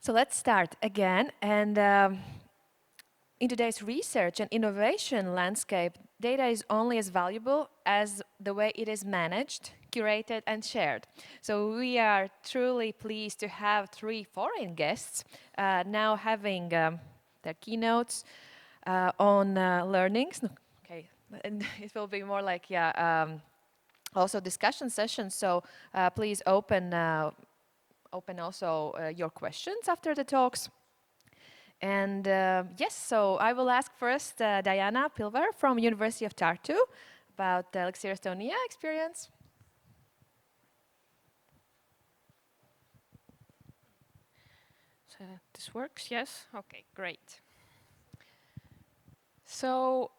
So let's start again. And in today's research and innovation landscape, data is only as valuable as the way it is managed, curated, and shared. So we are truly pleased to have three foreign guests now having their keynotes on learnings. No, okay, and it will be more like, also discussion sessions. So please open also your questions after the talks. And yes, so I will ask first Diana Pilver from University of Tartu about the Elixir Estonia experience. So this works, yes? Okay, great. So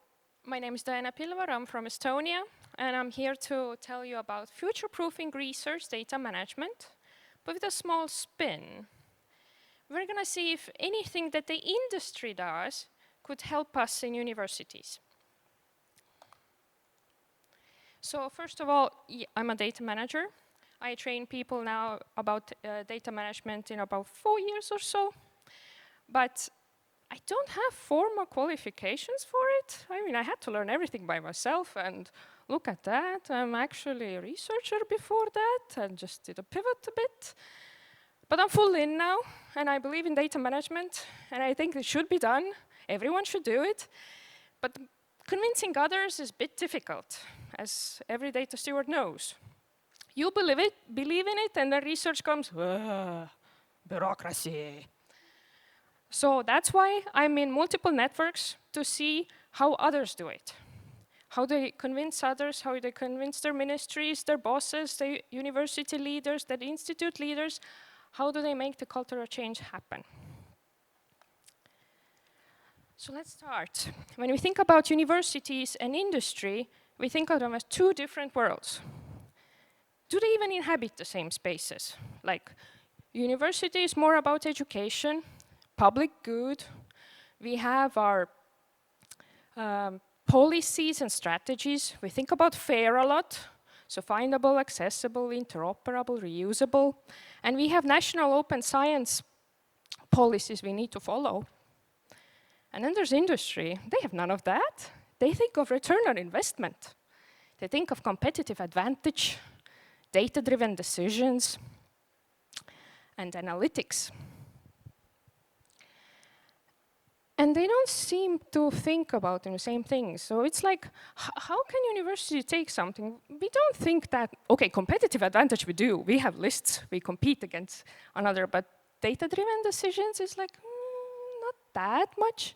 my name is Diana Pilver, I'm from Estonia, and I'm here to tell you about future-proofing research data management, but with a small spin. We're going to see if anything that the industry does could help us in universities. So first of all, I'm a data manager. I train people now about data management in about 4 years or so. But I don't have formal qualifications for it. I mean, I had to learn everything by myself, and look at that. I'm actually a researcher before that and just did a pivot a bit. But I'm full in now, and I believe in data management, and I think it should be done. Everyone should do it. But convincing others is a bit difficult, as every data steward knows. You believe in it, and the research comes, bureaucracy. So that's why I'm in multiple networks to see how others do it. How they convince others, how they convince their ministries, their bosses, their university leaders, their institute leaders. How do they make the cultural change happen? So let's start. When we think about universities and industry, we think of them as two different worlds. Do they even inhabit the same spaces? Like, university is more about education, public good. We have our policies and strategies. We think about FAIR a lot, so findable, accessible, interoperable, reusable. And we have national open science policies we need to follow. And then there's industry. They have none of that. They think of return on investment. They think of competitive advantage, data-driven decisions, and analytics. And they don't seem to think about the same things. So it's like, how can university take something? We don't think that, okay, competitive advantage we do. We have lists, we compete against another, but data-driven decisions is like, not that much.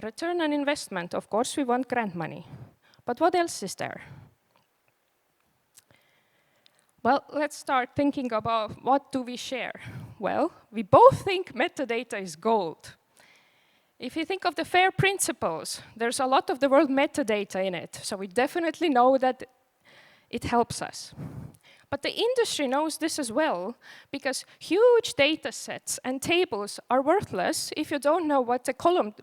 Return on investment, of course, we want grant money. But what else is there? Well, let's start thinking about what do we share. Well, we both think metadata is gold. If you think of the FAIR principles, there's a lot of the world metadata in it, so we definitely know that it helps us. But the industry knows this as well, because huge data sets and tables are worthless if you don't know what the column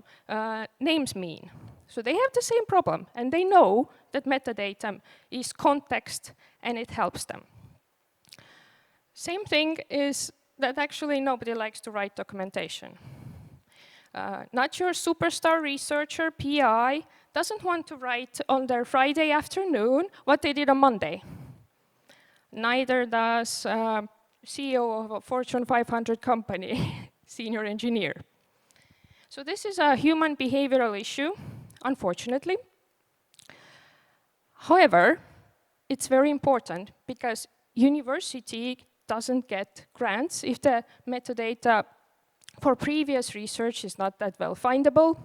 names mean. So they have the same problem, and they know that metadata is context, and it helps them. Same thing is that actually nobody likes to write documentation. Not your superstar researcher, PI, doesn't want to write on their Friday afternoon what they did on Monday. Neither does CEO of a Fortune 500 company, senior engineer. So this is a human behavioral issue, unfortunately. However, it's very important because university doesn't get grants if the metadata for previous research is not that well findable.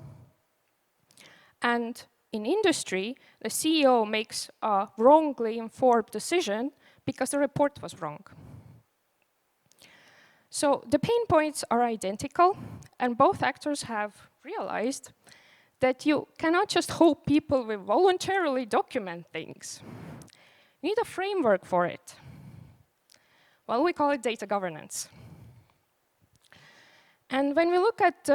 And in industry, the CEO makes a wrongly informed decision because the report was wrong. So the pain points are identical, and both actors have realized that you cannot just hope people will voluntarily document things. You need a framework for it. Well, we call it data governance. And when we look at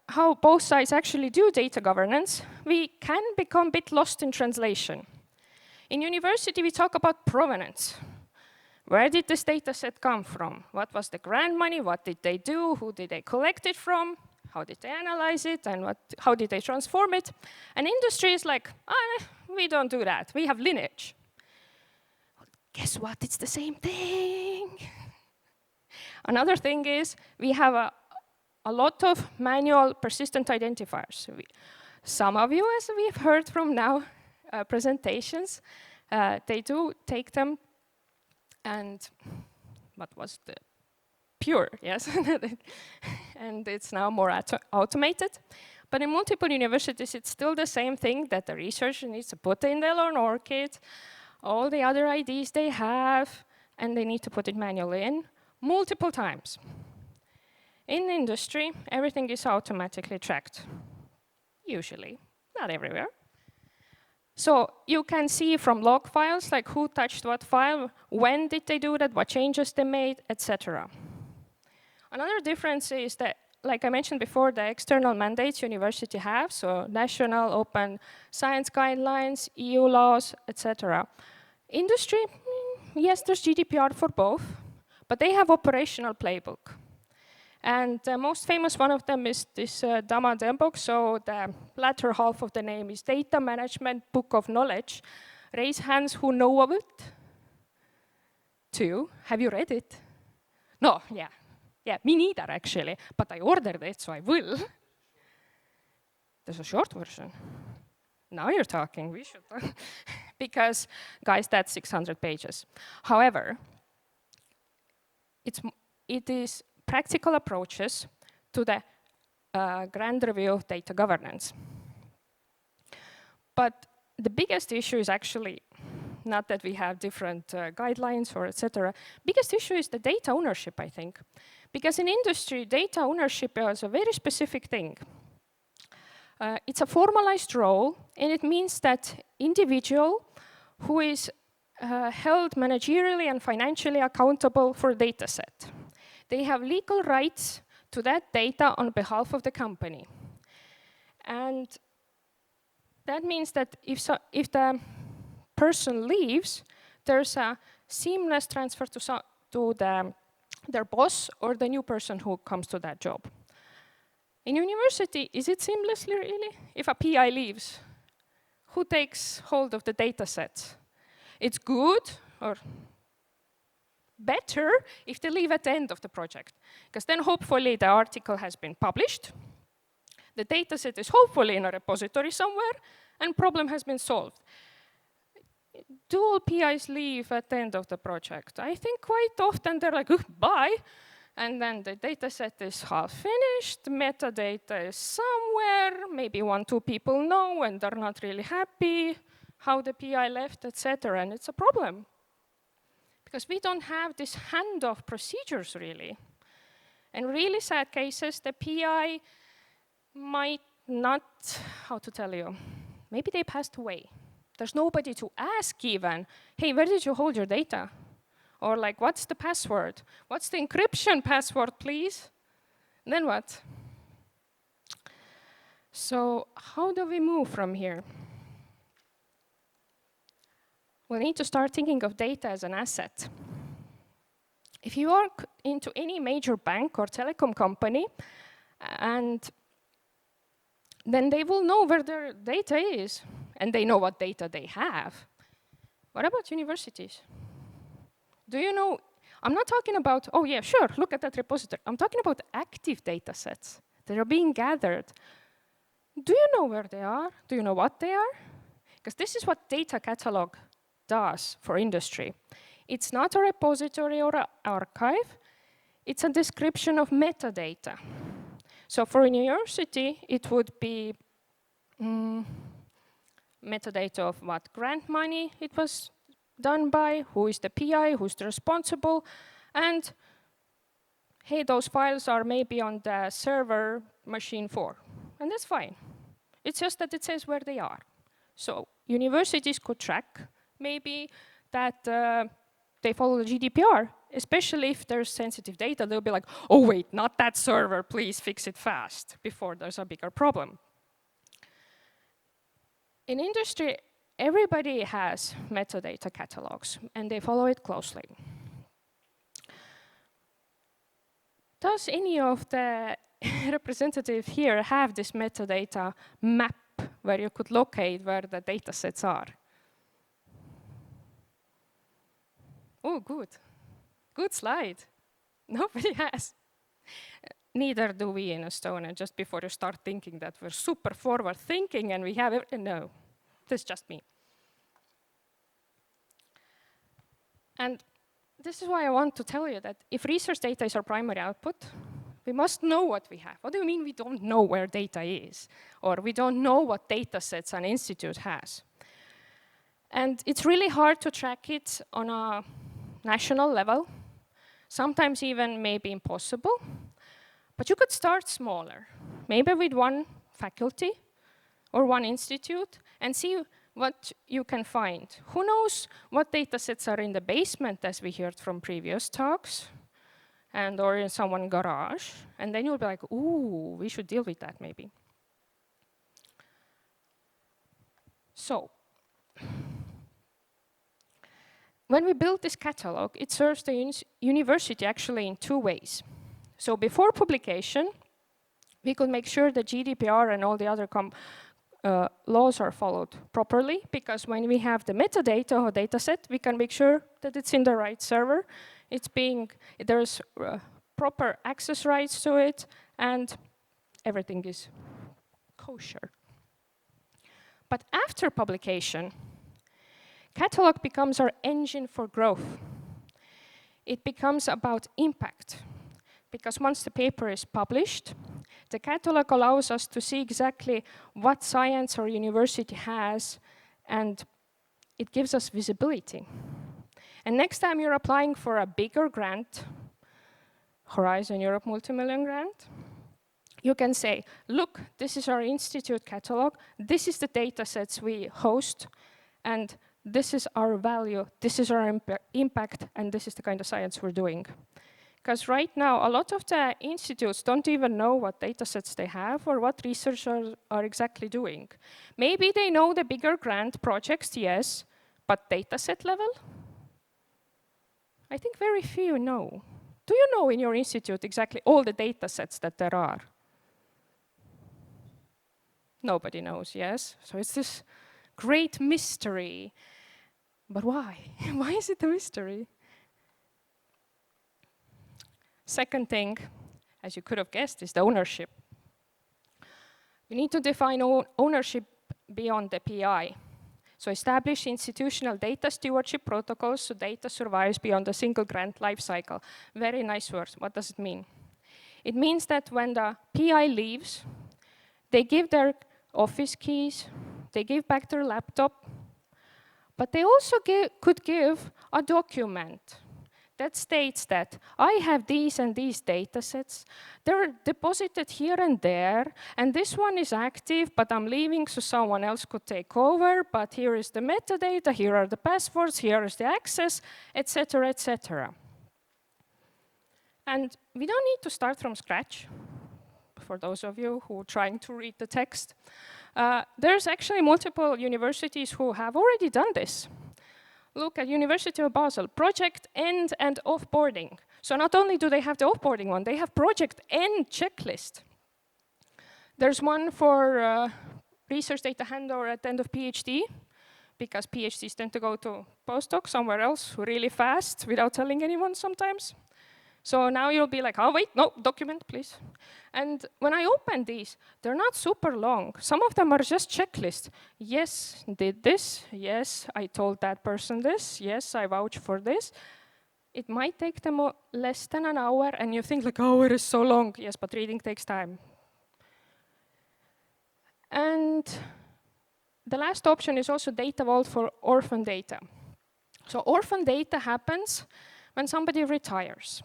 how both sides actually do data governance, we can become a bit lost in translation. In university, we talk about provenance. Where did this data set come from? What was the grant money? What did they do? Who did they collect it from? How did they analyze it? And how did they transform it? And industry is like, we don't do that. We have lineage. Guess what? It's the same thing. Another thing is we have a lot of manual persistent identifiers. Some of you, as we've heard from now, presentations, they do take them and what was the pure, yes, and it's now more automated. But in multiple universities, it's still the same thing that the researcher needs to put in their own ORCID, all the other IDs they have, and they need to put it manually in multiple times. In industry, everything is automatically tracked, usually, not everywhere. So you can see from log files, like who touched what file, when did they do that, what changes they made, etc. Another difference is that, like I mentioned before, the external mandates university have, so national open science guidelines, EU laws, etc. Industry, yes, there's GDPR for both, but they have operational playbook. And the most famous one of them is this DAMA DEMBOK, so the latter half of the name is Data Management Book of Knowledge. Raise hands who know of it. 2, have you read it? No, yeah, me neither actually, but I ordered it, so I will. There's a short version. Now you're talking, we should. Because, guys, that's 600 pages. However, it is practical approaches to the grand review of data governance. But the biggest issue is actually not that we have different guidelines or etc. Biggest issue is the data ownership, I think. Because in industry, data ownership is a very specific thing. It's a formalized role, and it means that individual who is held managerially and financially accountable for a data set. They have legal rights to that data on behalf of the company. And that means that if the person leaves, there's a seamless transfer to their boss or the new person who comes to that job. In university, is it seamlessly really? If a PI leaves, who takes hold of the data set? It's good or better if they leave at the end of the project, because then hopefully the article has been published, the data set is hopefully in a repository somewhere, and problem has been solved. Do all PIs leave at the end of the project? I think quite often they're like, bye, and then the data set is half finished, metadata is somewhere, maybe 1-2 people know, and they're not really happy how the PI left, etc., and it's a problem. Because we don't have this handoff procedures, really. In really sad cases, the PI might not, how to tell you, maybe they passed away. There's nobody to ask even, hey, where did you hold your data? Or like, what's the password? What's the encryption password, please? And then what? So how do we move from here? We need to start thinking of data as an asset. If you are into any major bank or telecom company, and then they will know where their data is, and they know what data they have. What about universities? Do you know, I'm not talking about, oh yeah, sure, look at that repository. I'm talking about active data sets that are being gathered. Do you know where they are? Do you know what they are? Because this is what data catalog does for industry. It's not a repository or an archive. It's a description of metadata. So for a university, it would be metadata of what grant money it was done by, who is the PI, who's the responsible, and hey, those files are maybe on the server machine 4, and that's fine. It's just that it says where they are. So universities could track maybe that they follow the GDPR, especially if there's sensitive data. They'll be like, oh wait, not that server, please fix it fast before there's a bigger problem. In industry, everybody has metadata catalogs, and they follow it closely. Does any of the representatives here have this metadata map where you could locate where the data sets are? Oh, good. Good slide. Nobody has. Neither do we in Estonia, just before you start thinking that we're super forward thinking and we have everything. No, this is just me. And this is why I want to tell you that if research data is our primary output, we must know what we have. What do you mean we don't know where data is? Or we don't know what data sets an institute has? And it's really hard to track it on a national level, sometimes even maybe impossible. But you could start smaller, maybe with one faculty or one institute, and see what you can find. Who knows what data sets are in the basement, as we heard from previous talks, and or in someone's garage, and then you'll be like, ooh, we should deal with that maybe. So, when we build this catalog, it serves the university actually in two ways. So before publication, we could make sure that GDPR and all the other laws are followed properly, because when we have the metadata or data set, we can make sure that it's in the right server, there's proper access rights to it, and everything is kosher. But after publication, catalog becomes our engine for growth. It becomes about impact, because once the paper is published, the catalog allows us to see exactly what science our university has, and it gives us visibility. And next time you're applying for a bigger grant, Horizon Europe multi-million grant, you can say, look, this is our institute catalog, this is the data sets we host, and this is our value, this is our impact, and this is the kind of science we're doing. Because right now, a lot of the institutes don't even know what data sets they have or what researchers are exactly doing. Maybe they know the bigger grant projects, yes, but data set level? I think very few know. Do you know in your institute exactly all the data sets that there are? Nobody knows, yes? So it's this great mystery. But why? Why is it a mystery? Second thing, as you could have guessed, is the ownership. We need to define ownership beyond the PI. So establish institutional data stewardship protocols so data survives beyond a single grant lifecycle. Very nice words. What does it mean? It means that when the PI leaves, they give their office keys, they give back their laptop, but they also could give a document that states that I have these and these data sets. They're deposited here and there, and this one is active, but I'm leaving so someone else could take over, but here is the metadata, here are the passwords, here is the access, etc., etc. And we don't need to start from scratch, for those of you who are trying to read the text. There's actually multiple universities who have already done this. Look at University of Basel, project end and offboarding. So not only do they have the offboarding one, they have project end checklist. There's one for research data handover at the end of PhD, because PhDs tend to go to postdoc somewhere else really fast without telling anyone sometimes. So now you'll be like, oh wait, no, document please. And when I open these, they're not super long. Some of them are just checklists. Yes, did this. Yes, I told that person this. Yes, I vouch for this. It might take them less than an hour, and you think like, oh, it is so long. Yes, but reading takes time. And the last option is also data vault for orphan data. So orphan data happens when somebody retires.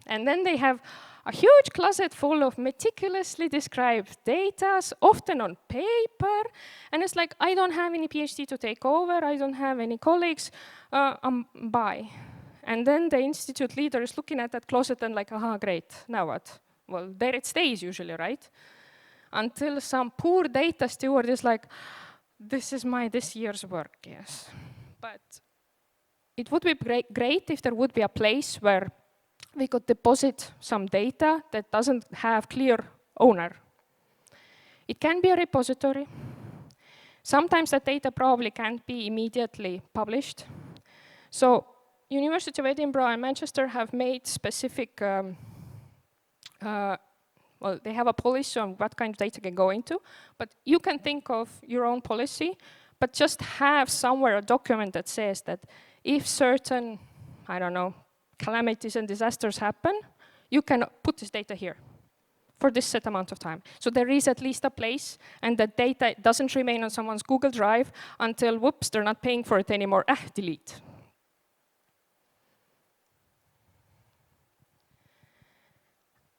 And then they have a huge closet full of meticulously described data, often on paper. And it's like, I don't have any PhD to take over. I don't have any colleagues. Bye. And then the institute leader is looking at that closet and like, aha, great, now what? Well, there it stays usually, right? Until some poor data steward is like, this is this year's work, yes. But it would be great if there would be a place where we could deposit some data that doesn't have clear owner. It can be a repository. Sometimes that data probably can't be immediately published. So University of Edinburgh and Manchester have made specific, well, they have a policy on what kind of data can go into, but you can think of your own policy, but just have somewhere a document that says that if certain, I don't know, calamities and disasters happen, you can put this data here for this set amount of time. So there is at least a place, and the data doesn't remain on someone's Google Drive until, whoops, they're not paying for it anymore, delete.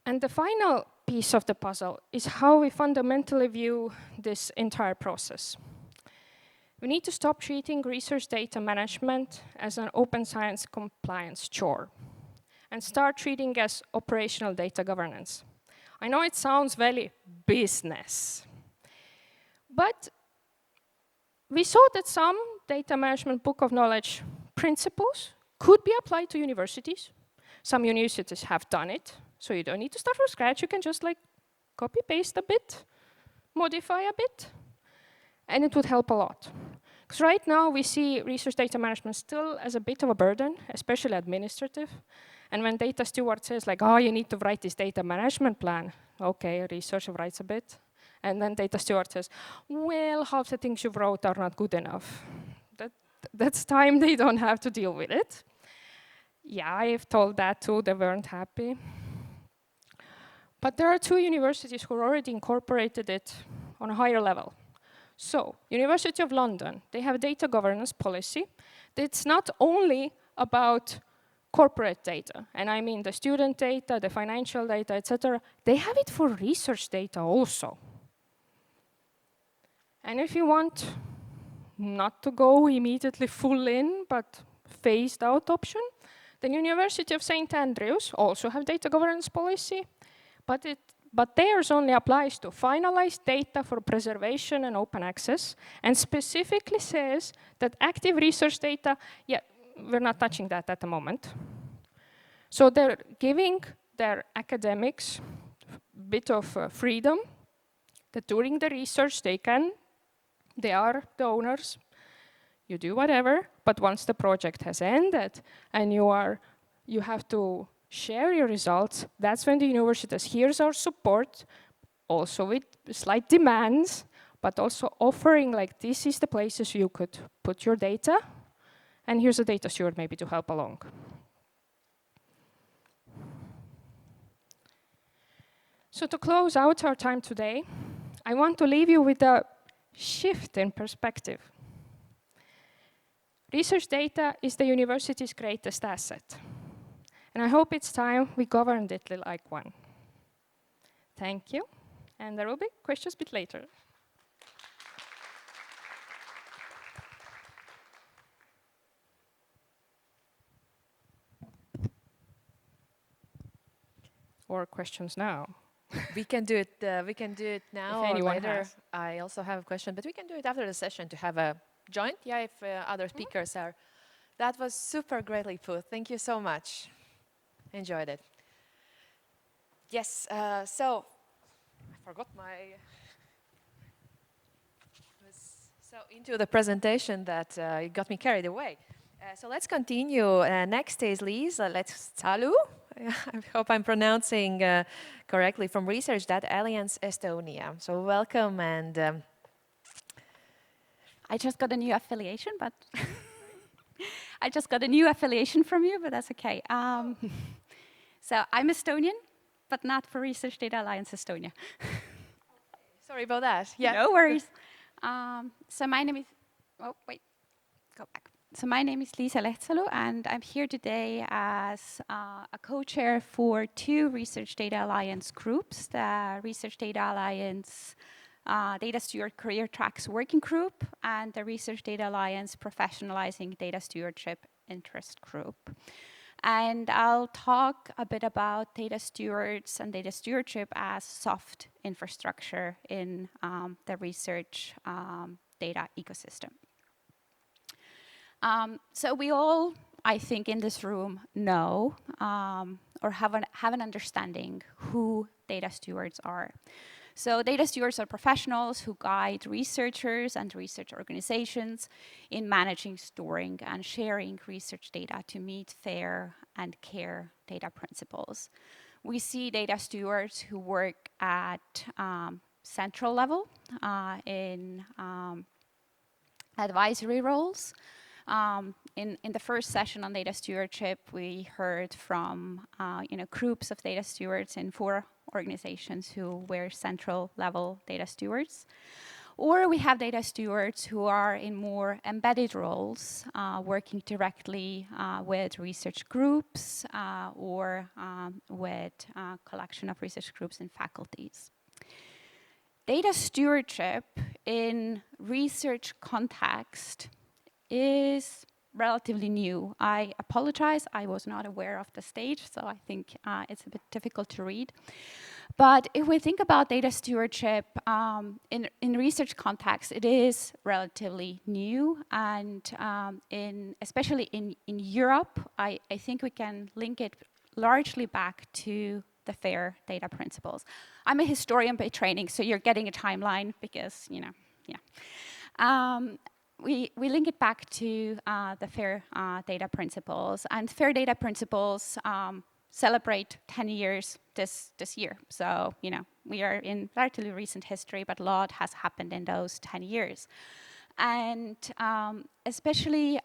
And the final piece of the puzzle is how we fundamentally view this entire process. We need to stop treating research data management as an open science compliance chore and start treating it as operational data governance. I know it sounds very business, but we saw that some data management book of knowledge principles could be applied to universities. Some universities have done it, so you don't need to start from scratch. You can just like copy paste a bit, modify a bit, and it would help a lot. Because right now we see research data management still as a bit of a burden, especially administrative. And when data steward says like, oh, you need to write this data management plan. Okay, researcher writes a bit. And then data steward says, well, half the things you wrote are not good enough. That's time they don't have to deal with it. Yeah, I've told that too, they weren't happy. But there are 2 universities who already incorporated it on a higher level. So, University of London, they have a data governance policy. It's not only about corporate data, and I mean the student data, the financial data, etc. They have it for research data also. And if you want not to go immediately full in, but phased out option, then University of St. Andrews also have data governance policy, but theirs only applies to finalized data for preservation and open access, and specifically says that active research data, yeah, we're not touching that at the moment. So they're giving their academics a bit of freedom that during the research they are the owners, you do whatever, but once the project has ended and you have to share your results, that's when the university says, here's our support, also with slight demands, but also offering like, this is the places you could put your data, and here's a data steward maybe to help along. So to close out our time today, I want to leave you with a shift in perspective. Research data is the university's greatest asset. And I hope it's time we governed it like one. Thank you. And there will be questions a bit later. Or questions now. We can do it now If or anyone later. has. I also have a question, but we can do it after the session to have a joint, yeah, if other speakers are. That was super greatly put. Thank you so much. Enjoyed it. Yes, so I forgot my... was so into the presentation that it got me carried away. So let's continue. Next is Liisa Letsalu. I hope I'm pronouncing correctly, from Research Data Alliance Estonia. So welcome, and I just got a new affiliation, but I just got a new affiliation from you, but that's okay. So I'm Estonian, but not for Research Data Alliance Estonia. sorry about that. Yeah. No worries. So my name is, oh, wait, go back. So my name is Liisa Letsalu, and I'm here today as a co-chair for 2 Research Data Alliance groups, the Research Data Alliance Data Steward Career Tracks Working Group and the Research Data Alliance Professionalizing Data Stewardship Interest Group. And I'll talk a bit about data stewards and data stewardship as soft infrastructure in the research data ecosystem. So we all, I think, in this room know or have an understanding who data stewards are. So data stewards are professionals who guide researchers and research organizations in managing, storing, and sharing research data to meet fair and care data principles. We see data stewards who work at central level in advisory roles. In the first session on data stewardship, we heard from groups of data stewards in 4 organizations who were central level data stewards. Or we have data stewards who are in more embedded roles, working directly with research groups or with collection of research groups and faculties. Data stewardship in research context is relatively new. I apologize, I was not aware of the stage, so I think it's a bit difficult to read. But if we think about data stewardship in research context, it is relatively new, and especially in Europe, I think we can link it largely back to the FAIR data principles. I'm a historian by training, so you're getting a timeline because, we link it back to the FAIR data principles, and FAIR data principles celebrate 10 years this year. So, we are in relatively recent history, but a lot has happened in those 10 years. And especially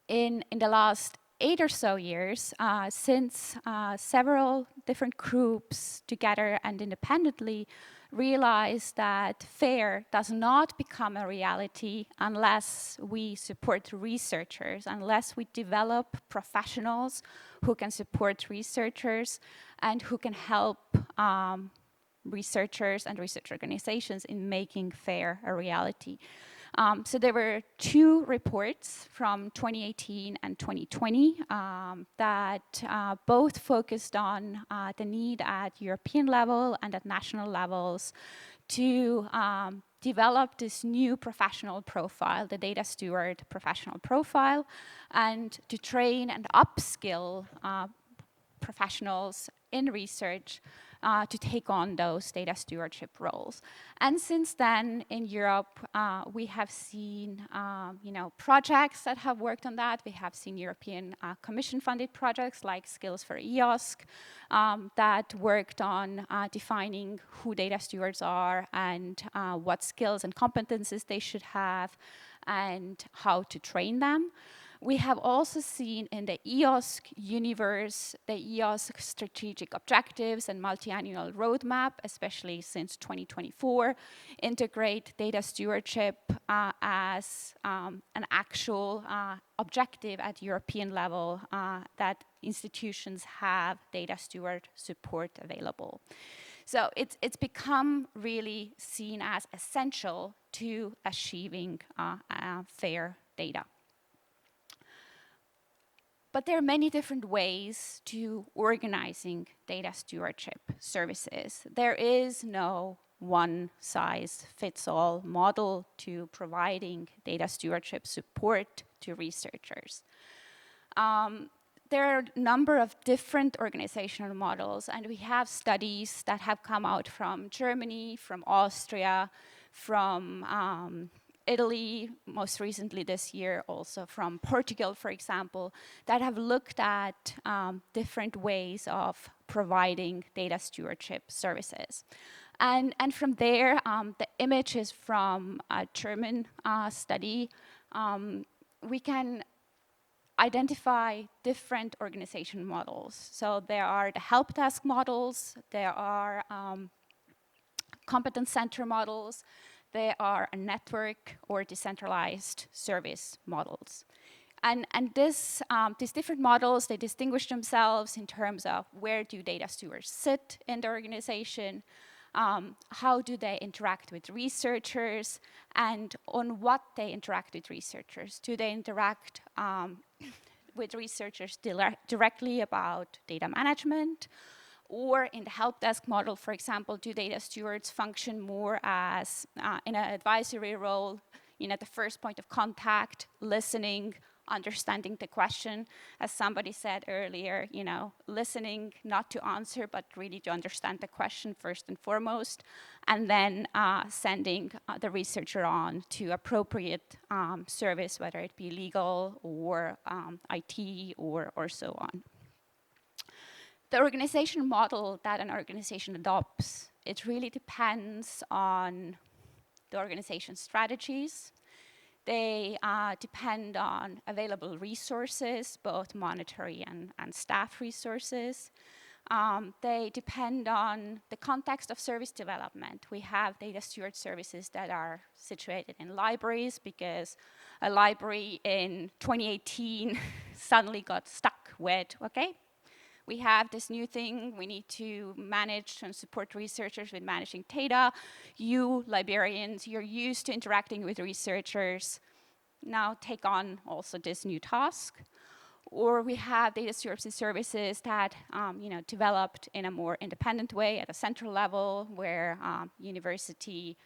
in the last 8 or so years, since several different groups together and independently realized that FAIR does not become a reality unless we support researchers, unless we develop professionals who can support researchers and who can help researchers and research organizations in making FAIR a reality. So there were 2 reports from 2018 and 2020 that both focused on the need at European level and at national levels to develop this new professional profile, the data steward professional profile, and to train and upskill professionals in research to take on those data stewardship roles. And since then, in Europe, we have seen projects that have worked on that. We have seen European Commission-funded projects like Skills for EOSC that worked on defining who data stewards are and what skills and competencies they should have and how to train them. We have also seen in the EOSC universe, the EOSC strategic objectives and multi-annual roadmap, especially since 2024, integrate data stewardship as an actual objective at European level that institutions have data steward support available. So it's become really seen as essential to achieving fair data. But there are many different ways to organizing data stewardship services. There is no one-size-fits-all model to providing data stewardship support to researchers. There are a number of different organizational models, and we have studies that have come out from Germany, from Austria, from Italy, most recently this year, also from Portugal, for example, that have looked at different ways of providing data stewardship services. And from there, the image is from a German study. We can identify different organization models. So there are the help desk models, there are competence center models, they are a network or decentralized service models. And these different models, they distinguish themselves in terms of where do data stewards sit in the organization, how do they interact with researchers, and on what they interact with researchers. Do they interact with researchers directly about data management? Or in the help desk model, for example, do data stewards function more as in an advisory role, the first point of contact, listening, understanding the question, as somebody said earlier, you know, listening not to answer, but really to understand the question first and foremost, and then sending the researcher on to appropriate service, whether it be legal or IT or so on. The organization model that an organization adopts, it really depends on the organization's strategies. They depend on available resources, both monetary and staff resources. They depend on the context of service development. We have data steward services that are situated in libraries because a library in 2018 suddenly got stuck with, okay, we have this new thing, we need to manage and support researchers with managing data. You, librarians, you're used to interacting with researchers. Now take on also this new task. Or we have data stewardship services that you know, developed in a more independent way at a central level where university,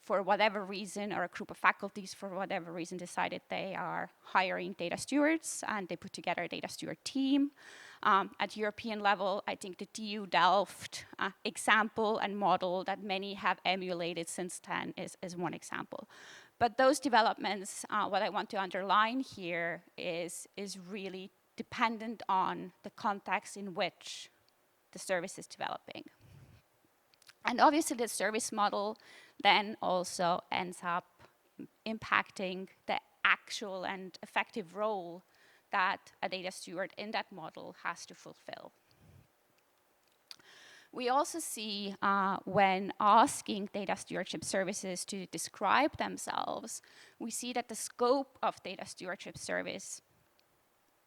for whatever reason, or a group of faculties for whatever reason decided they are hiring data stewards and they put together a data steward team. At European level, I think the TU Delft example and model that many have emulated since then is one example. But those developments, what I want to underline here is really dependent on the context in which the service is developing. And obviously the service model then also ends up impacting the actual and effective role that a data steward in that model has to fulfill. We also see when asking data stewardship services to describe themselves, we see that the scope of data stewardship service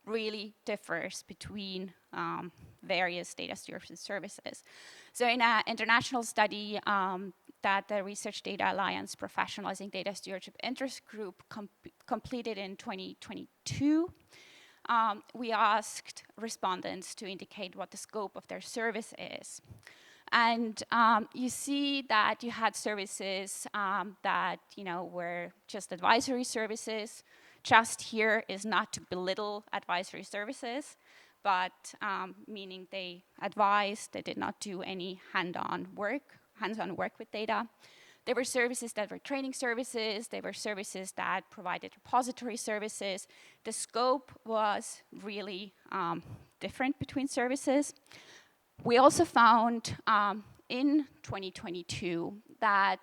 really differs between various data stewardship services. So in an international study that the Research Data Alliance Professionalizing Data Stewardship Interest Group completed in 2022, we asked respondents to indicate what the scope of their service is. And you see that you had services that, you know, were just advisory services. Just here is not to belittle advisory services, but meaning they advised, they did not do any hands-on work with data. There were services that were training services. There were services that provided repository services. The scope was really different between services. We also found in 2022 that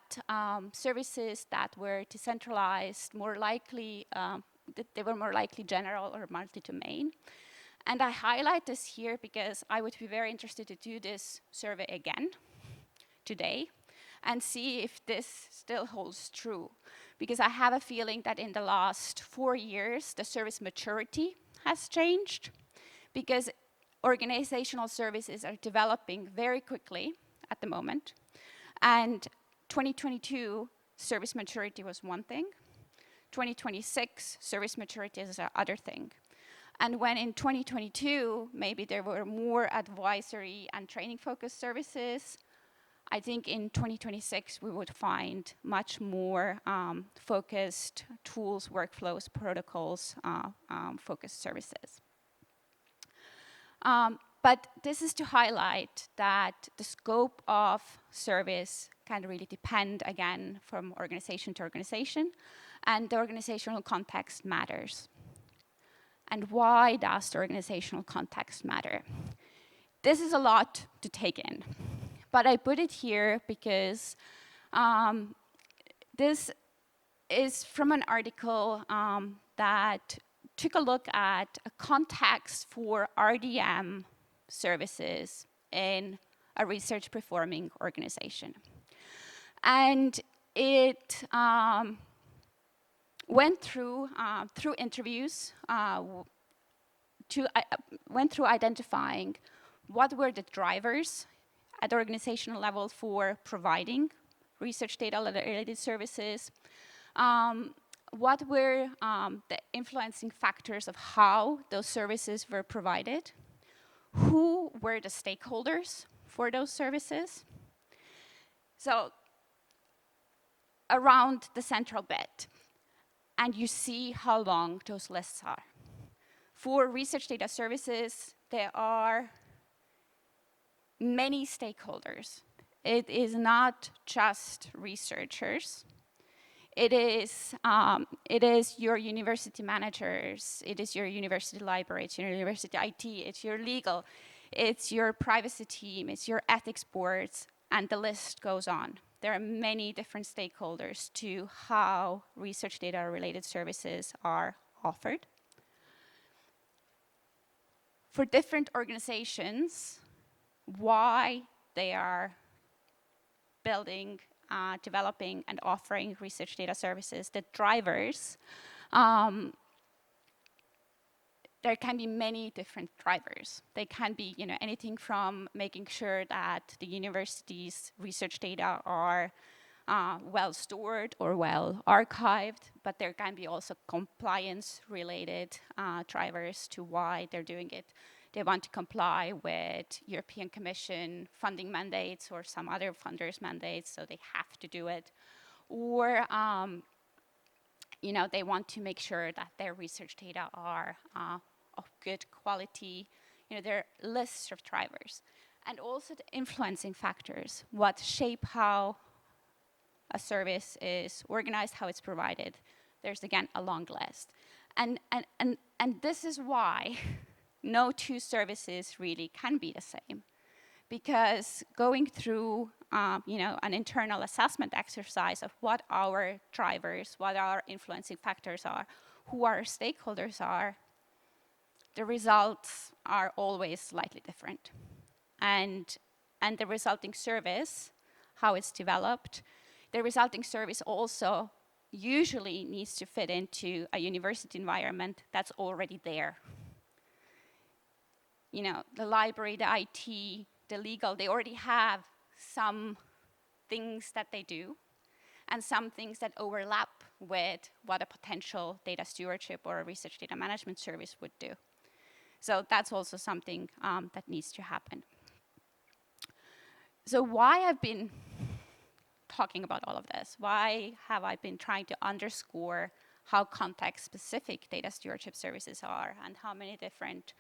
services that were decentralized, more likely, they were more likely general or multi-domain. And I highlight this here because I would be very interested to do this survey again today and see if this still holds true. Because I have a feeling that in the last 4 years, the service maturity has changed because organizational services are developing very quickly at the moment. And 2022, service maturity was one thing. 2026, service maturity is the other thing. And when in 2022, maybe there were more advisory and training focused services, I think in 2026, we would find much more focused tools, workflows, protocols, focused services. But this is to highlight that the scope of service can really depend, again, from organization to organization, and the organizational context matters. And why does the organizational context matter? This is a lot to take in, but I put it here because this is from an article that took a look at a context for RDM services in a research performing organization. And it went through interviews, went through identifying what were the drivers at the organizational level for providing research data related services, what were the influencing factors of how those services were provided, who were the stakeholders for those services. So around the central bit. and you see how long those lists are. For research data services, there are many stakeholders. It is not just researchers. It is your university managers, it is your university library, it's your university IT, it's your legal, it's your privacy team, it's your ethics boards, and the list goes on. There are many different stakeholders to how research data related services are offered. For different organizations, why they are building, developing, and offering research data services, the drivers, there can be many different drivers. They can be anything from making sure that the university's research data are well stored or well archived, but there can be also compliance related drivers to why they're doing it. They want to comply with European Commission funding mandates or some other funders' mandates, so they have to do it. Or they want to make sure that their research data are of good quality. There are lists of drivers. And also the influencing factors, what shape how a service is organized, how it's provided. There's, again, a long list. And this is why no two services really can be the same. Because going through an internal assessment exercise of what our drivers, what our influencing factors are, who our stakeholders are, the results are always slightly different. And the resulting service, how it's developed, the resulting service also usually needs to fit into a university environment that's already there. The library, the IT, the legal, they already have some things that they do and some things that overlap with what a potential data stewardship or a research data management service would do. So that's also something that needs to happen. So why I've been talking about all of this? Why have I been trying to underscore how context-specific data stewardship services are and how many different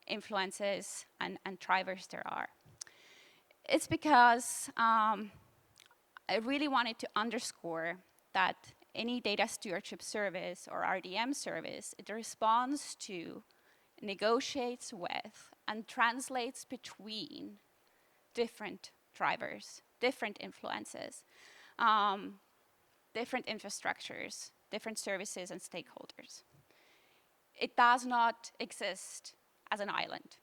influences and drivers there are? It's because I really wanted to underscore that any data stewardship service or RDM service, it responds to, negotiates with, and translates between different drivers, different influences, different infrastructures, different services and stakeholders. It does not exist as an island.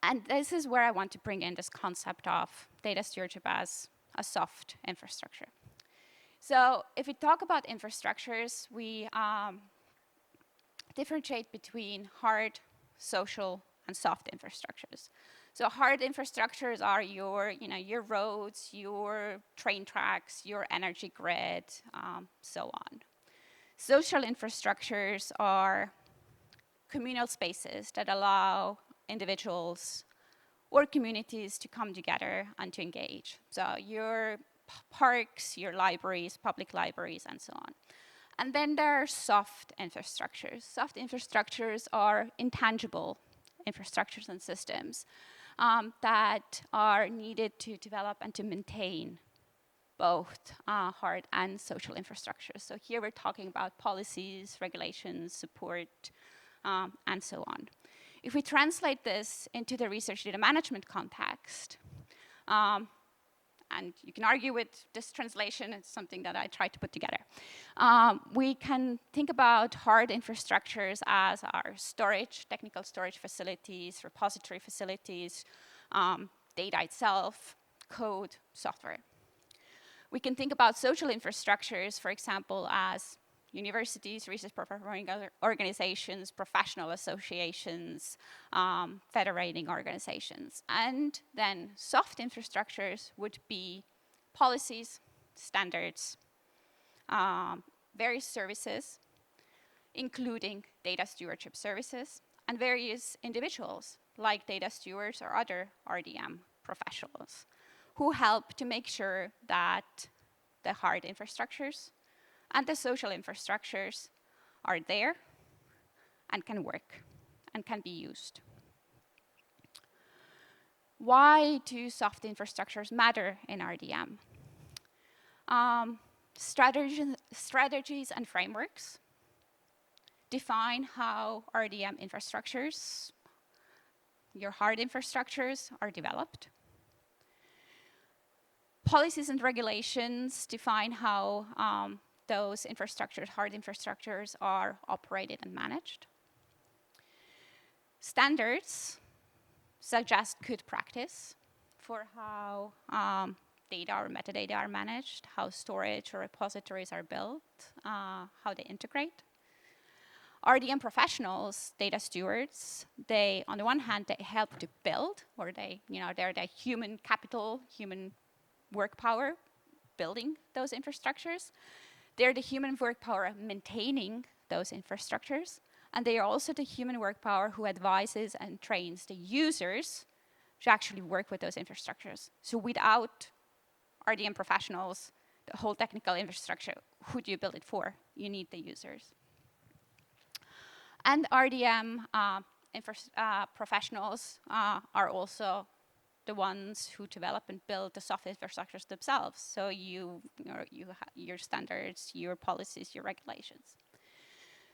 And this is where I want to bring in this concept of data stewardship as a soft infrastructure. So if we talk about infrastructures, we differentiate between hard, social, and soft infrastructures. So hard infrastructures are your roads, your train tracks, your energy grid, so on. Social infrastructures are communal spaces that allow individuals or communities to come together and to engage. So your parks, your libraries, public libraries, and so on. And then there are soft infrastructures. Soft infrastructures are intangible infrastructures and systems that are needed to develop and to maintain both hard and social infrastructures. So here we're talking about policies, regulations, support, and so on. If we translate this into the research data management context, and you can argue with this translation, it's something that I tried to put together. We can think about hard infrastructures as our storage, technical storage facilities, repository facilities, data itself, code, software. We can think about social infrastructures, for example, as universities, research performing organizations, professional associations, federating organizations. And then soft infrastructures would be policies, standards, various services, including data stewardship services, and various individuals, like data stewards or other RDM professionals, who help to make sure that the hard infrastructures and the social infrastructures are there and can work and can be used. Why do soft infrastructures matter in RDM? Strategies and frameworks define how RDM infrastructures, your hard infrastructures, are developed. Policies and regulations define how those infrastructures, hard infrastructures, are operated and managed. Standards suggest good practice for how data or metadata are managed, how storage or repositories are built, how they integrate. RDM professionals, data stewards, they, on the one hand, they help to build, or they're the human capital, human work power building those infrastructures. They're the human work power maintaining those infrastructures. And they are also the human work power who advises and trains the users to actually work with those infrastructures. So without RDM professionals, the whole technical infrastructure, who do you build it for? You need the users. And RDM professionals are also the ones who develop and build the soft infrastructures themselves. So your standards, your policies, your regulations.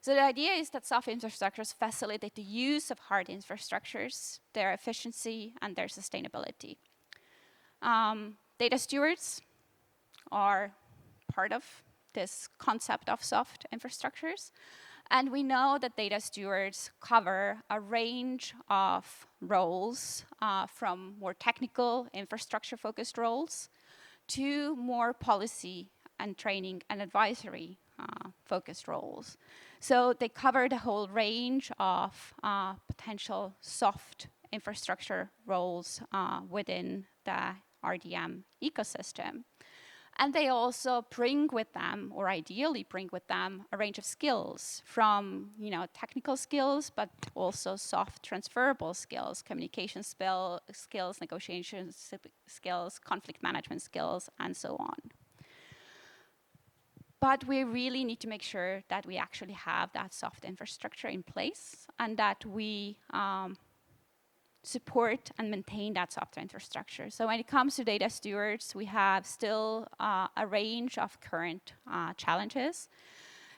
So the idea is that soft infrastructures facilitate the use of hard infrastructures, their efficiency, and their sustainability. Data stewards are part of this concept of soft infrastructures. And we know that data stewards cover a range of roles, from more technical, infrastructure-focused roles to more policy and training and advisory focused roles. So they cover the whole range of potential soft infrastructure roles within the RDM ecosystem. And they also bring with them, or ideally bring with them, a range of skills from technical skills, but also soft transferable skills, communication skills, negotiation skills, conflict management skills, and so on. But we really need to make sure that we actually have that soft infrastructure in place and that we support and maintain that software infrastructure. So when it comes to data stewards, we have still a range of current challenges,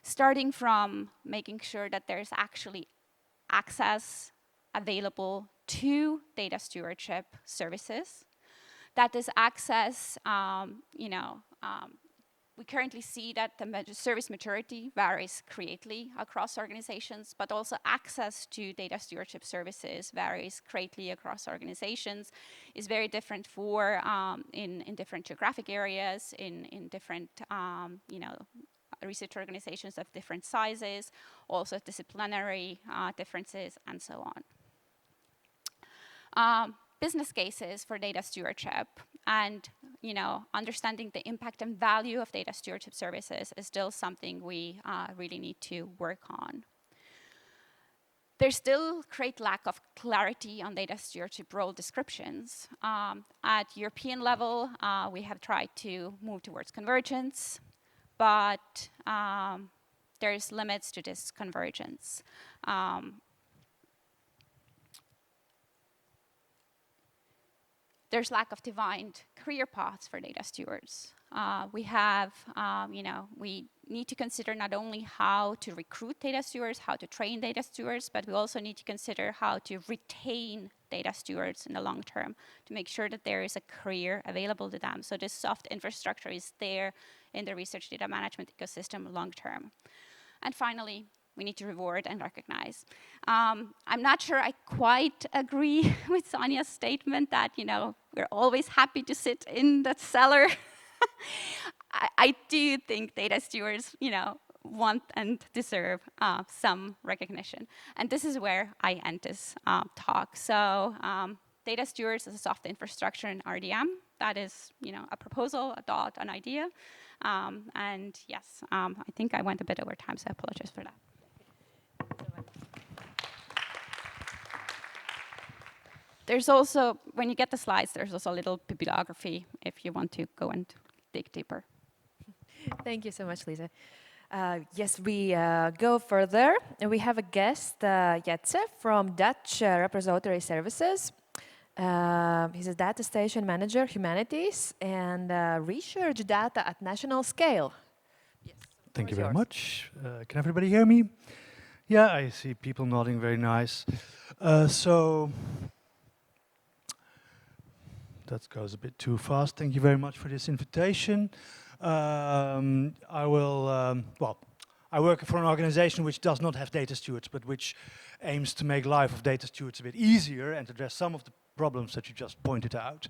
starting from making sure that there's actually access available to data stewardship services, that this access, we currently see that the service maturity varies greatly across organizations, but also access to data stewardship services varies greatly across organizations, is very different for in different geographic areas, in different research organizations of different sizes, also disciplinary differences, and so on. Business cases for data stewardship and understanding the impact and value of data stewardship services is still something we really need to work on. There's still great lack of clarity on data stewardship role descriptions. At European level, we have tried to move towards convergence, but there's limits to this convergence. There's lack of defined career paths for data stewards. We need to consider not only how to recruit data stewards, how to train data stewards, but we also need to consider how to retain data stewards in the long term to make sure that there is a career available to them. So this soft infrastructure is there in the research data management ecosystem long term. And finally, we need to reward and recognize. I'm not sure I quite agree with Sonia's statement that, we're always happy to sit in the cellar. I do think data stewards, want and deserve some recognition. And this is where I end this talk. So data stewards as a soft infrastructure in RDM, that is, a proposal, a thought, an idea. And yes, I think I went a bit over time, so I apologize for that. There's also, when you get the slides, there's also a little bibliography if you want to go and dig deeper. Thank you so much, Lisa. Yes, we go further. We have a guest, Jetse, from Dutch Repository Services. He's a data station manager, humanities, and research data at national scale. Yes, Thank you very much. Can everybody hear me? Yeah, I see people nodding, very nice. So, that goes a bit too fast. Thank you very much for this invitation. I work for an organization which does not have data stewards, but which aims to make life of data stewards a bit easier and address some of the problems that you just pointed out.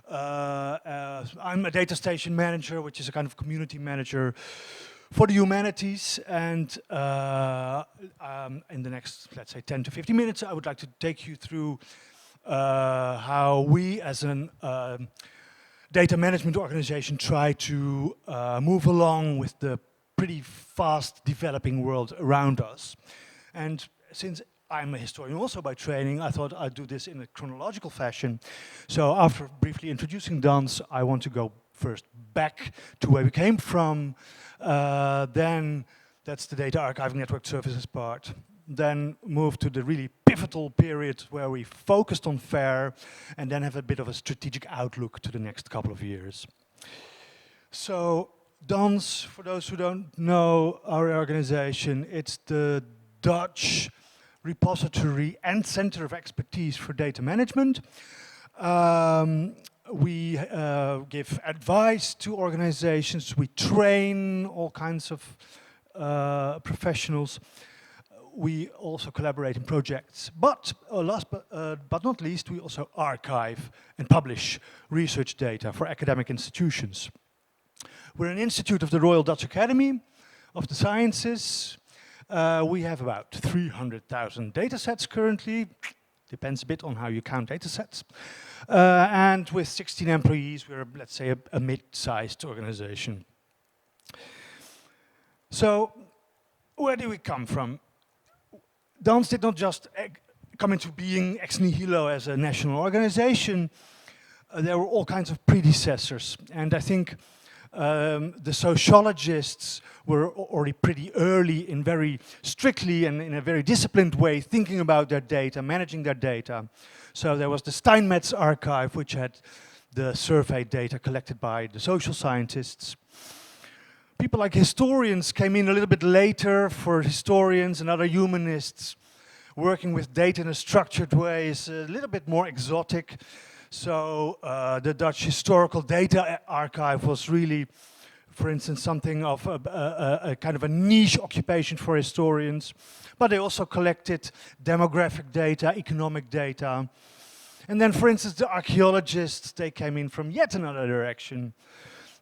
I'm a data station manager, which is a kind of community manager for the humanities, and in the next, let's say, 10 to 15 minutes, I would like to take you through how we as an data management organization try to move along with the pretty fast developing world around us. And since I'm a historian also by training, I thought I'd do this in a chronological fashion. So after briefly introducing DANS, I want to go first back to where we came from. Then that's the data archiving network services part. Then move to the really pivotal period where we focused on FAIR, and then have a bit of a strategic outlook to the next couple of years. So DANS, for those who don't know our organization, it's the Dutch repository and center of expertise for data management. We give advice to organizations, we train all kinds of professionals. We also collaborate in projects, but last but not least, we also archive and publish research data for academic institutions. We're an institute of the Royal Dutch Academy of the Sciences. We have about 300,000 data sets currently. Depends a bit on how you count data sets. And with 16 employees, we're, let's say, a mid-sized organization. So, where do we come from? DANS did not just come into being ex nihilo as a national organization. There were all kinds of predecessors. And I think the sociologists were already pretty early in very strictly and in a very disciplined way thinking about their data, managing their data. So there was the Steinmetz archive, which had the survey data collected by the social scientists. People like historians came in a little bit later. For historians and other humanists, working with data in a structured way is a little bit more exotic. So the Dutch Historical Data Archive was really, for instance, something of a kind of a niche occupation for historians. But they also collected demographic data, economic data. And then, for instance, the archaeologists, they came in from yet another direction,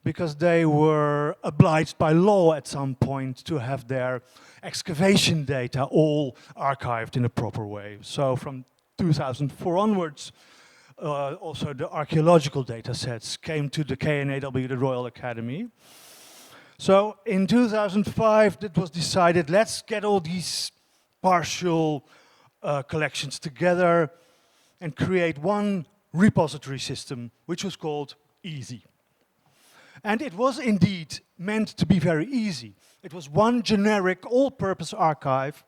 because they were obliged by law at some point to have their excavation data all archived in a proper way. So from 2004 onwards, also the archaeological data sets came to the KNAW, the Royal Academy. So in 2005, it was decided, let's get all these partial collections together and create one repository system, which was called EASY. And it was indeed meant to be very easy. It was one generic, all-purpose archive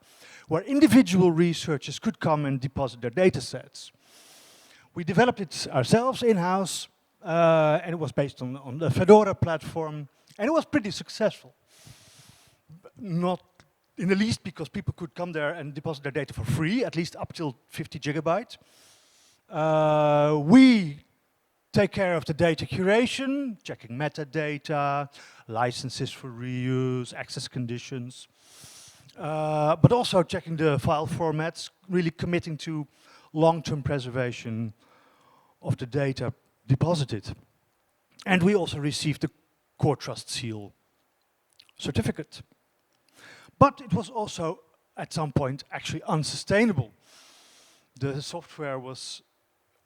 where individual researchers could come and deposit their data sets. We developed it ourselves in-house, and it was based on the Fedora platform, and it was pretty successful. Not in the least because people could come there and deposit their data for free, at least up till 50 gigabytes. We take care of the data curation, checking metadata, licenses for reuse, access conditions, but also checking the file formats, really committing to long-term preservation of the data deposited. And we also received the Core Trust Seal certificate. But it was also, at some point, actually unsustainable. The software was,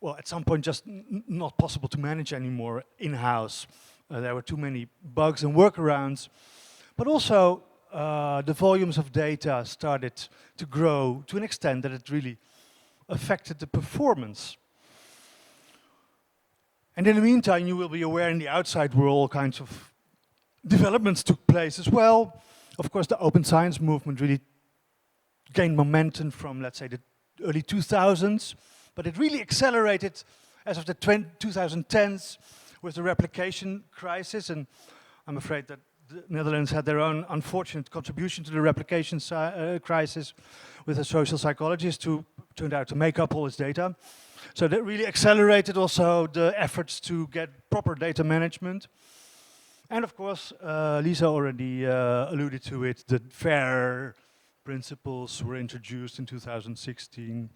well, at some point just not possible to manage anymore in-house. There were too many bugs and workarounds. But also, the volumes of data started to grow to an extent that it really affected the performance. And in the meantime, you will be aware in the outside world all kinds of developments took place as well. Of course, the open science movement really gained momentum from, let's say, the early 2000s, but it really accelerated as of the 2010s with the replication crisis, and I'm afraid that the Netherlands had their own unfortunate contribution to the replication crisis with a social psychologist who turned out to make up all his data. So that really accelerated also the efforts to get proper data management. And of course, Lisa already alluded to it, the FAIR principles were introduced in 2016,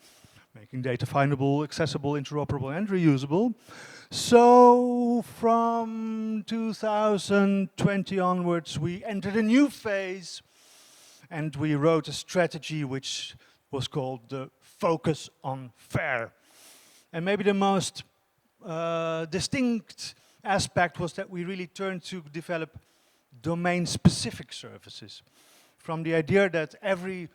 making data findable, accessible, interoperable, and reusable. So from 2020 onwards, we entered a new phase, and we wrote a strategy which was called the Focus on FAIR. And maybe the most distinct aspect was that we really turned to develop domain-specific services. From the idea that every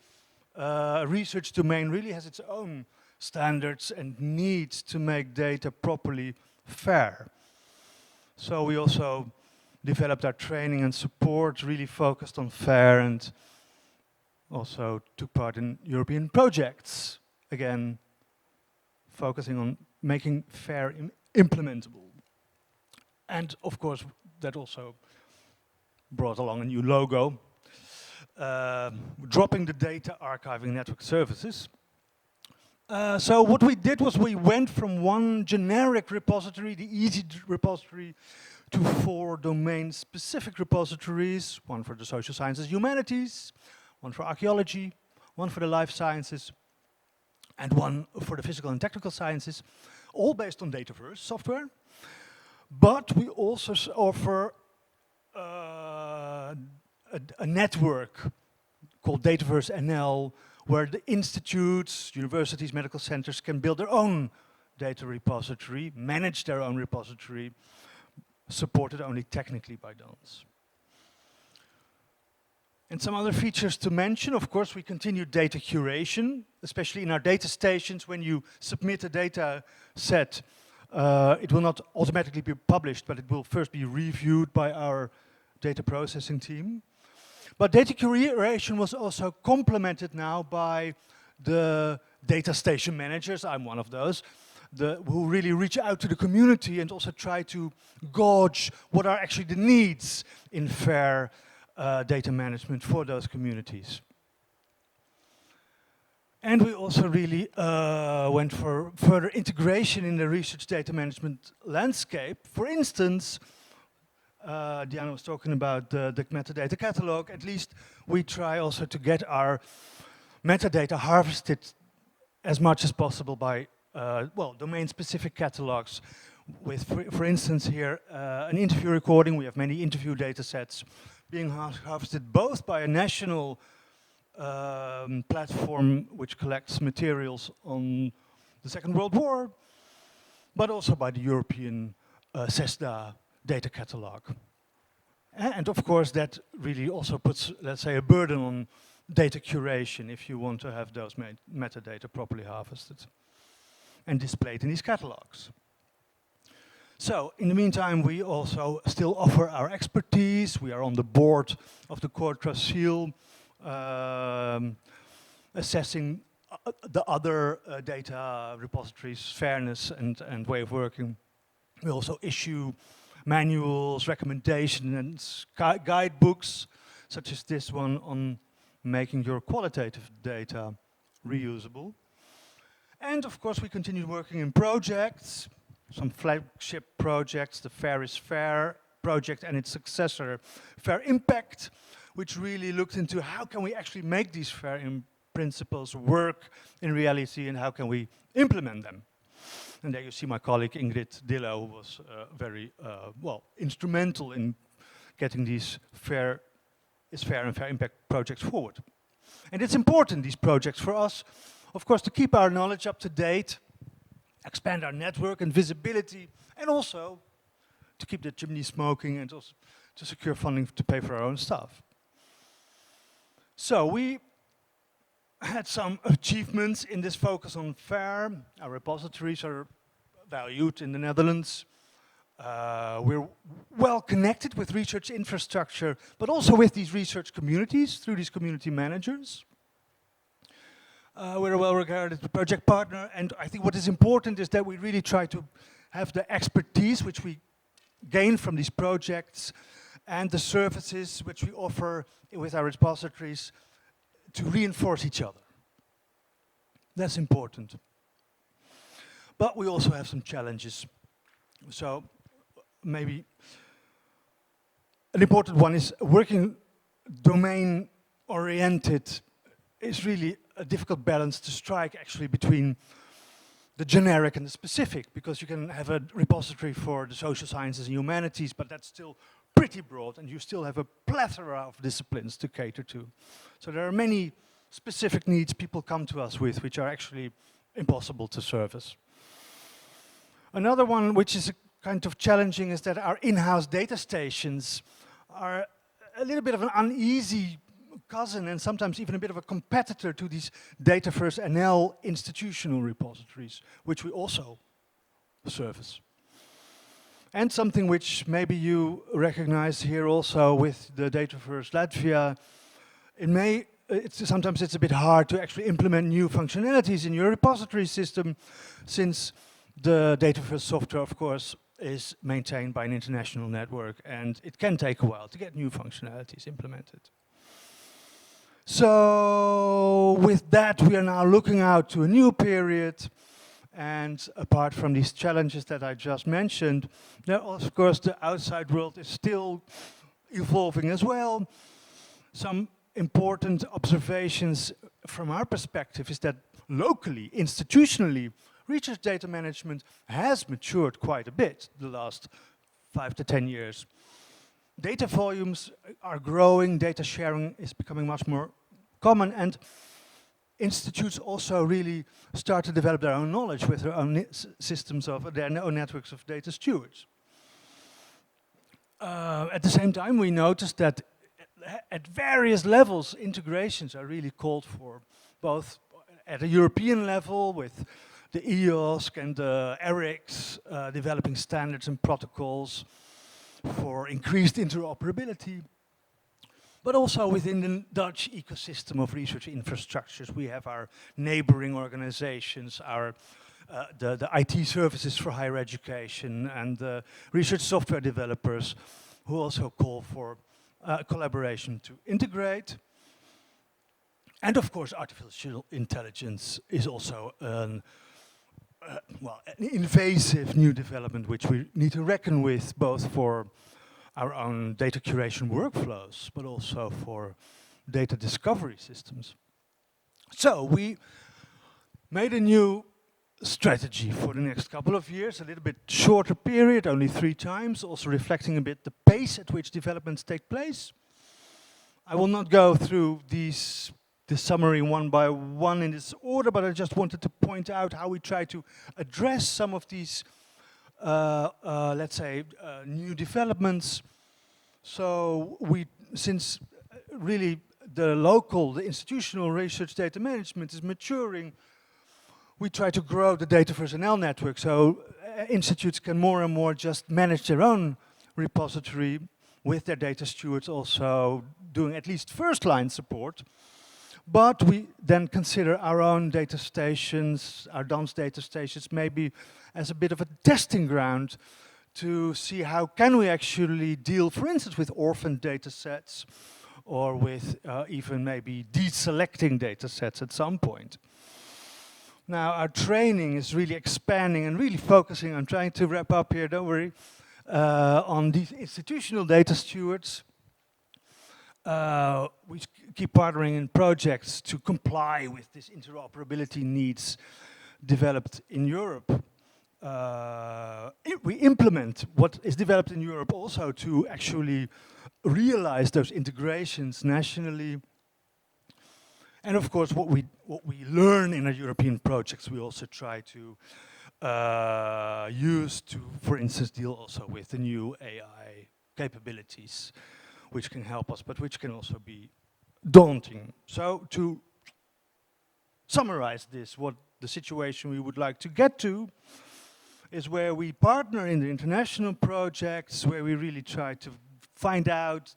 research domain really has its own standards and needs to make data properly fair. So we also developed our training and support, really focused on FAIR, and also took part in European projects, again, focusing on making FAIR implementable. And of course, that also brought along a new logo, dropping the data archiving network services. So what we did was we went from one generic repository, the easy repository, to 4 domain-specific repositories, one for the social sciences, humanities, one for archaeology, one for the life sciences, and one for the physical and technical sciences, all based on Dataverse software. But we also offer a network called Dataverse NL, where the institutes, universities, medical centers can build their own data repository, manage their own repository, supported only technically by DANS. And some other features to mention, of course, we continue data curation, especially in our data stations. When you submit a data set, it will not automatically be published, but it will first be reviewed by our data processing team. But data curation was also complemented now by the data station managers, I'm one of those, who really reach out to the community and also try to gauge what are actually the needs in FAIR data management for those communities. And we also really went for further integration in the research data management landscape. For instance, Diana was talking about the metadata catalog. At least we try also to get our metadata harvested as much as possible by well, domain-specific catalogs. With, for instance, here an interview recording. We have many interview data sets being harvested both by a national platform which collects materials on the Second World War, but also by the European CESDA data catalog. And of course that really also puts, let's say, a burden on data curation if you want to have those metadata properly harvested and displayed in these catalogs. So, in the meantime, we also still offer our expertise. We are on the board of the Core Seal, assessing the other data repositories' fairness and way of working. We also issue manuals, recommendations, and guidebooks, such as this one on making your qualitative data reusable. And of course, we continue working in projects, some flagship projects, the FAIR is Fair project and its successor, FAIR Impact, which really looked into how can we actually make these FAIR principles work in reality and how can we implement them. And there you see my colleague Ingrid Dillo, who was very well instrumental in getting these FAIR is Fair and FAIR Impact projects forward. And it's important, these projects, for us, of course, to keep our knowledge up to date, expand our network and visibility, and also to keep the chimney smoking and also to secure funding to pay for our own staff. So we had some achievements in this focus on FAIR. Our repositories are valued in the Netherlands. We're well connected with research infrastructure, but also with these research communities through these community managers. We're a well-regarded project partner, and I think what is important is that we really try to have the expertise which we gain from these projects and the services which we offer with our repositories to reinforce each other. That's important. But we also have some challenges. So maybe an important one is working domain-oriented is really a difficult balance to strike actually between the generic and the specific, because you can have a repository for the social sciences and humanities, but that's still pretty broad, and you still have a plethora of disciplines to cater to. So there are many specific needs people come to us with, which are actually impossible to service. Another one which is kind of challenging is that our in-house data stations are a little bit of an uneasy cousin and sometimes even a bit of a competitor to these data-first NL institutional repositories, which we also service. And something which maybe you recognize here also with the data-first Latvia, sometimes it's a bit hard to actually implement new functionalities in your repository system, since the data-first software, of course, is maintained by an international network, and it can take a while to get new functionalities implemented. So with that, we are now looking out to a new period, and apart from these challenges that I just mentioned, there, of course, the outside world is still evolving as well. Some important observations from our perspective is that locally, institutionally, research data management has matured quite a bit the last 5 to 10 years. Data volumes are growing, data sharing is becoming much more common, and institutes also really start to develop their own knowledge with their own systems of their own networks of data stewards. At the same time, we noticed that at various levels, integrations are really called for, both at a European level with the ieraksts and the ieraksts developing standards and protocols for increased interoperability, but also within the Dutch ecosystem of research infrastructures. We have our neighboring organizations, the IT services for higher education, and the research software developers who also call for collaboration to integrate. And of course, artificial intelligence is also an invasive new development which we need to reckon with, both for our own data curation workflows, but also for data discovery systems. So we made a new strategy for the next couple of years, a little bit shorter period, only 3 times, also reflecting a bit the pace at which developments take place. I will not go through this summary one by one in this order, but I just wanted to point out how we try to address some of these, let's say, new developments. So since really the institutional research data management is maturing, we try to grow the data-first NL network, so institutes can more and more just manage their own repository with their data stewards also doing at least first-line support. But we then consider our own data stations, our DANS data stations, maybe as a bit of a testing ground to see how can we actually deal, for instance, with orphan data sets, or with even maybe deselecting data sets at some point. Now, our training is really expanding and really focusing, I'm trying to wrap up here, don't worry, on these institutional data stewards. We keep partnering in projects to comply with this interoperability needs developed in Europe. We implement what is developed in Europe also to actually realize those integrations nationally. And of course, what we learn in our European projects, we also try to use to, for instance, deal also with the new AI capabilities, which can help us, but which can also be daunting. So to summarize this, what the situation we would like to get to, is where we partner in the international projects, where we really try to find out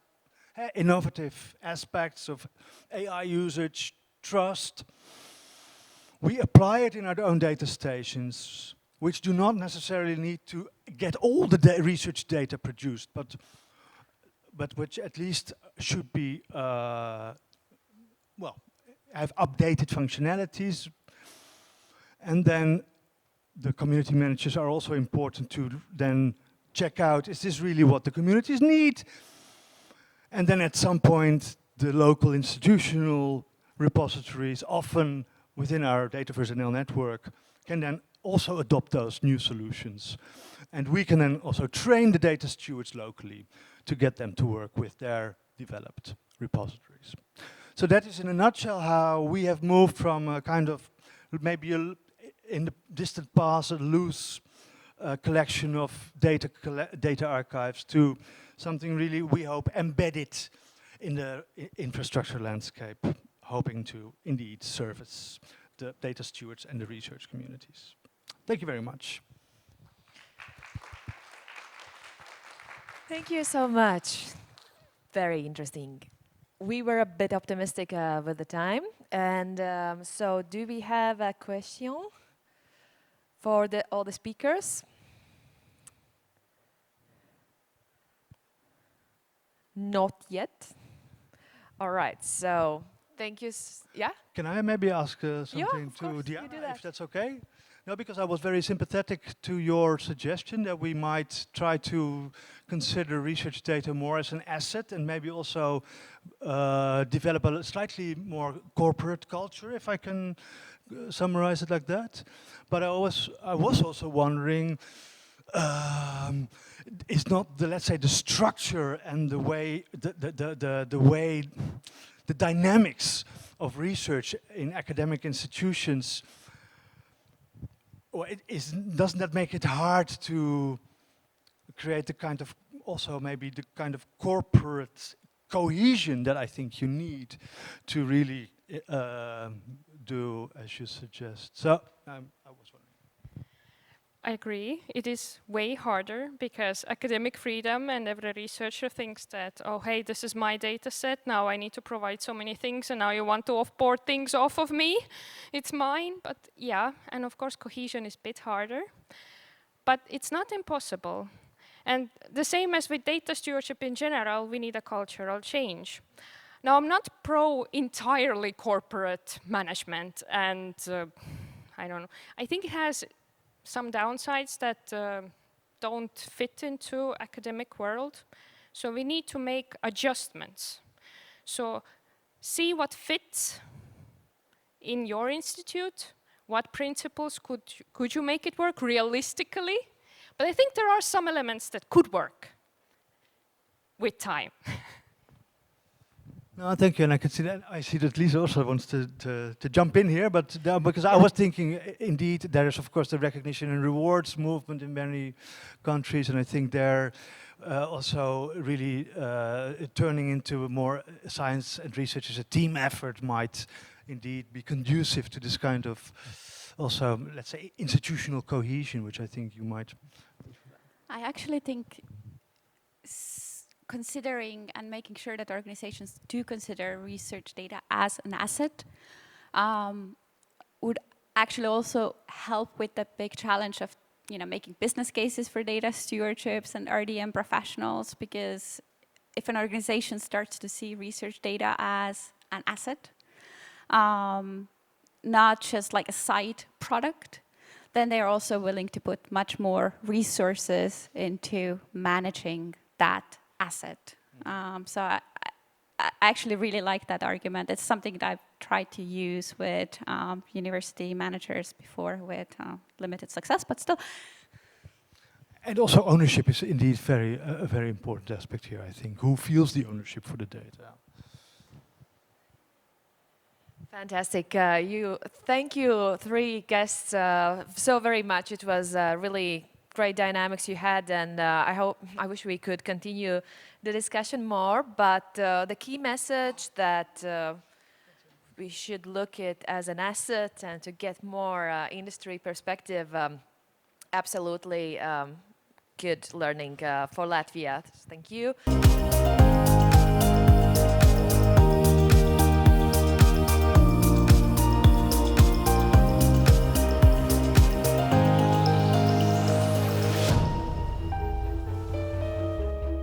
innovative aspects of AI usage, trust. We apply it in our own data stations, which do not necessarily need to get all the research data produced, but which at least should be, well, have updated functionalities. And then the community managers are also important to then check out, is this really what the communities need? And then at some point, the local institutional repositories, often within our Dataverse NL network, can then also adopt those new solutions. And we can then also train the data stewards locally to get them to work with their developed repositories. So that is in a nutshell how we have moved from a kind of maybe in the distant past a loose collection of data archives to something really, we hope, embedded in the infrastructure landscape, hoping to indeed service the data stewards and the research communities. Thank you very much. Thank you so much. Very interesting. We were a bit optimistic with the time. And so do we have a question for all the speakers? Not yet. All right, so thank you. Yeah? Can I maybe ask Yeah, something of to course, Diana, you do that. if that's okay? No, because I was very sympathetic to your suggestion that we might try to consider research data more as an asset and maybe also develop a slightly more corporate culture, if I can summarize it like that. But I was also wondering, is not the, let's say, the structure and the way, the dynamics of research in academic institutions, or doesn't that make it hard to create the kind of, also maybe the kind of corporate cohesion that I think you need to really do as you suggest? So I was wondering. I agree. It is way harder because academic freedom and every researcher thinks that, oh, hey, this is my data set. Now I need to provide so many things and now you want to offboard things off of me. It's mine. But yeah, and of course, cohesion is a bit harder. But it's not impossible. And the same as with data stewardship in general, we need a cultural change. Now, I'm not pro entirely corporate management. And I don't know. I think it has some downsides that don't fit into academic world. So we need to make adjustments. So see what fits in your institute, what principles could you make it work realistically. But I think there are some elements that could work with time. No, thank you, and I can see that. I see that Lisa also wants to jump in here, but because I was thinking, indeed, there is of course the recognition and rewards movement in many countries, and I think they're also really turning into more science and research as a team effort might indeed be conducive to this kind of also, let's say, institutional cohesion, which I think you might. I actually think considering and making sure that organizations do consider research data as an asset would actually also help with the big challenge of making business cases for data stewardships and RDM professionals, because if an organization starts to see research data as an asset, not just like a side product, then they're also willing to put much more resources into managing that asset. So I actually really like that argument. It's something that I've tried to use with university managers before with limited success, but still. And also ownership is indeed a very important aspect here, I think. Who feels the ownership for the data? Fantastic. Thank you, three guests, so very much. It was really great dynamics you had, and I wish we could continue the discussion more. But the key message that we should look at as an asset and to get more industry perspective absolutely good learning for Latvia. Thank you.